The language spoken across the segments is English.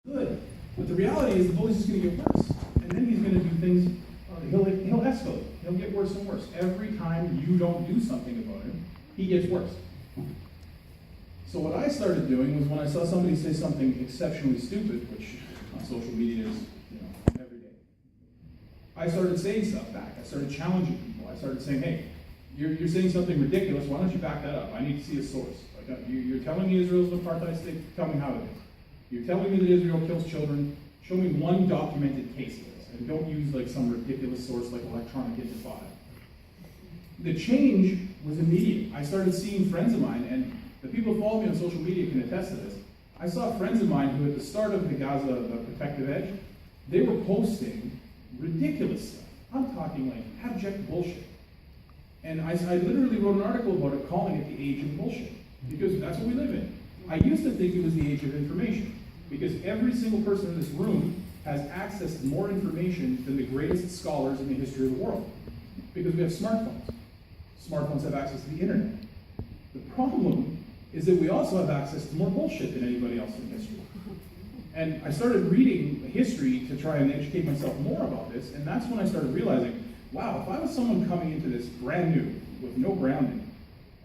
good. But the reality is the bully's just going to get worse. And then he's going to do things, he'll escalate. He'll get worse and worse. Every time you don't do something about him, he gets worse. So what I started doing was when I saw somebody say something exceptionally stupid, which on social media is, every day, I started saying stuff back. I started challenging people. I started saying, hey, you're saying something ridiculous. Why don't you back that up? I need to see a source. Like, you're telling me Israel's an apartheid state. Tell me how it is. You're telling me that Israel kills children. Show me one documented case of this. And don't use like some ridiculous source like electronic intifada. The change was immediate. I started seeing friends of mine, and the people who follow me on social media can attest to this. I saw friends of mine who at the start of the Gaza Protective Edge, they were posting ridiculous stuff. I'm talking like abject bullshit. And I literally wrote an article about it, calling it the age of bullshit, because that's what we live in. I used to think it was the age of information, because every single person in this room has access to more information than the greatest scholars in the history of the world, because we have smartphones. Smartphones have access to the internet. The problem is that we also have access to more bullshit than anybody else in history. And I started reading history to try and educate myself more about this, and that's when I started realizing, wow, if I was someone coming into this brand new, with no grounding,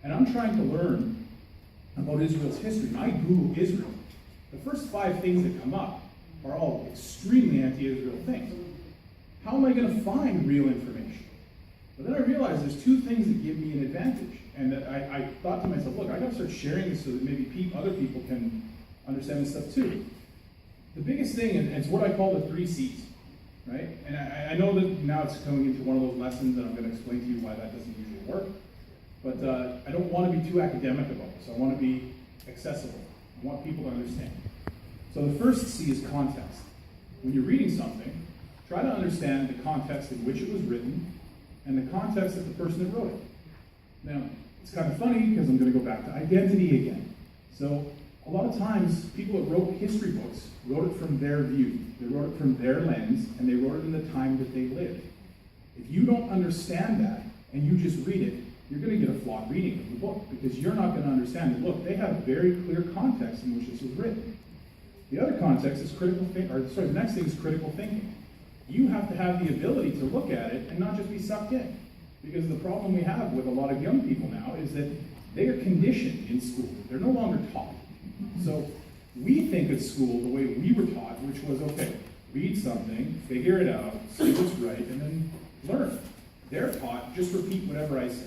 and I'm trying to learn about Israel's history, and I Google Israel, the first 5 things that come up are all extremely anti-Israel things. How am I going to find real information? But then I realized there's 2 things that give me an advantage. And that I thought to myself, look, I got to start sharing this so that maybe other people can understand this stuff too. The biggest thing, and it's what I call the 3 C's, right? And I know that now it's coming into one of those lessons, and I'm going to explain to you why that doesn't usually work. But I don't want to be too academic about this. I want to be accessible. I want people to understand. So the first C is context. When you're reading something, try to understand the context in which it was written and the context of the person that wrote it. Now, it's kind of funny because I'm going to go back to identity again. So a lot of times, people that wrote history books wrote it from their view. They wrote it from their lens, and they wrote it in the time that they lived. If you don't understand that, and you just read it, you're going to get a flawed reading of the book, because you're not going to understand that, look, they have very clear context in which this was written. The other context is critical thinking, the next thing is critical thinking. You have to have the ability to look at it and not just be sucked in. Because the problem we have with a lot of young people now is that they are conditioned in school. They're no longer taught. So we think of school the way we were taught, which was, okay, read something, figure it out, see what's right, and then learn. They're taught, just repeat whatever I say.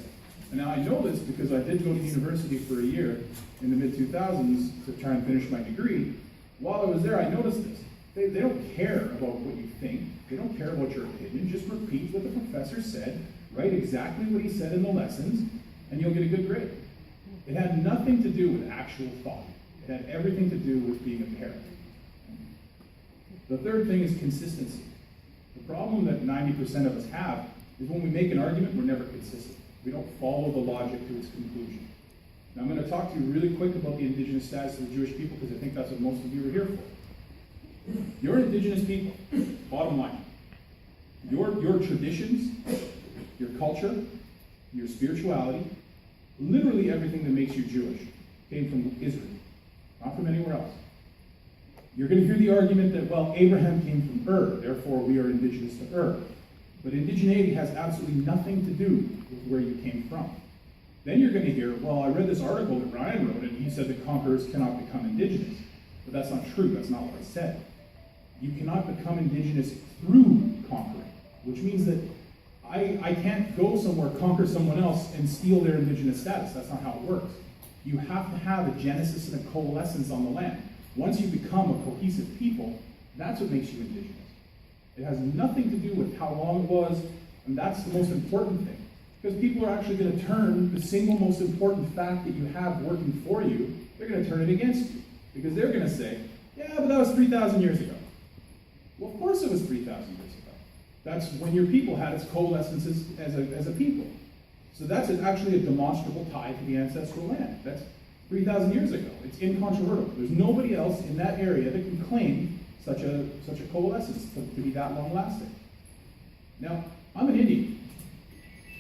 And now I know this because I did go to university for a year in the mid-2000s to try and finish my degree. While I was there, I noticed this. They don't care about what you think. They don't care about your opinion. Just repeat what the professor said. Write exactly what he said in the lessons, and you'll get a good grade. It had nothing to do with actual thought. It had everything to do with being a parent. The third thing is consistency. The problem that 90% of us have is when we make an argument, we're never consistent. We don't follow the logic to its conclusion. Now I'm going to talk to you really quick about the Indigenous status of the Jewish people, because I think that's what most of you are here for. You're Indigenous people, bottom line. Your traditions, your culture, your spirituality, literally everything that makes you Jewish came from Israel, not from anywhere else. You're going to hear the argument that, well, Abraham came from Ur, therefore we are indigenous to Ur. But indigeneity has absolutely nothing to do with where you came from. Then you're going to hear, well, I read this article that Ryan wrote, and he said that conquerors cannot become indigenous. But that's not true. That's not what I said. You cannot become indigenous through conquering, which means that I can't go somewhere, conquer someone else, and steal their indigenous status. That's not how it works. You have to have a genesis and a coalescence on the land. Once you become a cohesive people, that's what makes you indigenous. It has nothing to do with how long it was, and that's the most important thing. Because people are actually going to turn the single most important fact that you have working for you, they're going to turn it against you. Because they're going to say, yeah, but that was 3,000 years ago. Well, of course it was 3,000 years ago. That's when your people had its coalescence as a people. So that's actually a demonstrable tie to the ancestral land. That's 3,000 years ago. It's incontrovertible. There's nobody else in that area that can claim such a coalescence to be that long lasting. Now, I'm an Indian.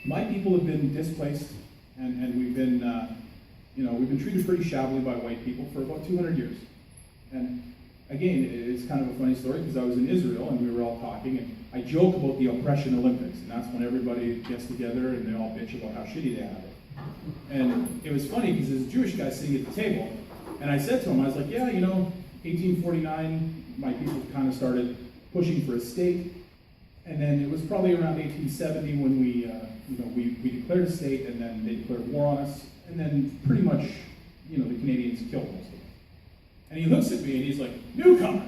My people have been displaced, and we've been treated pretty shabbily by white people for about 200 years. And again, it's kind of a funny story because I was in Israel and we were all talking, and I joke about the oppression Olympics, and that's when everybody gets together and they all bitch about how shitty they have it. And it was funny because there's a Jewish guy sitting at the table, and I said to him, I was like, yeah, 1849, my people kind of started pushing for a state, and then it was probably around 1870 when we declared a state, and then they declared war on us, and then pretty much, the Canadians killed most of us. And he looks at me and he's like, newcomer.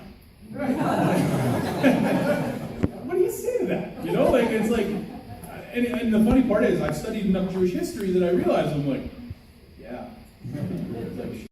Right. What do you say to that? It's like, and the funny part is, I've studied enough Jewish history that I realize, I'm like,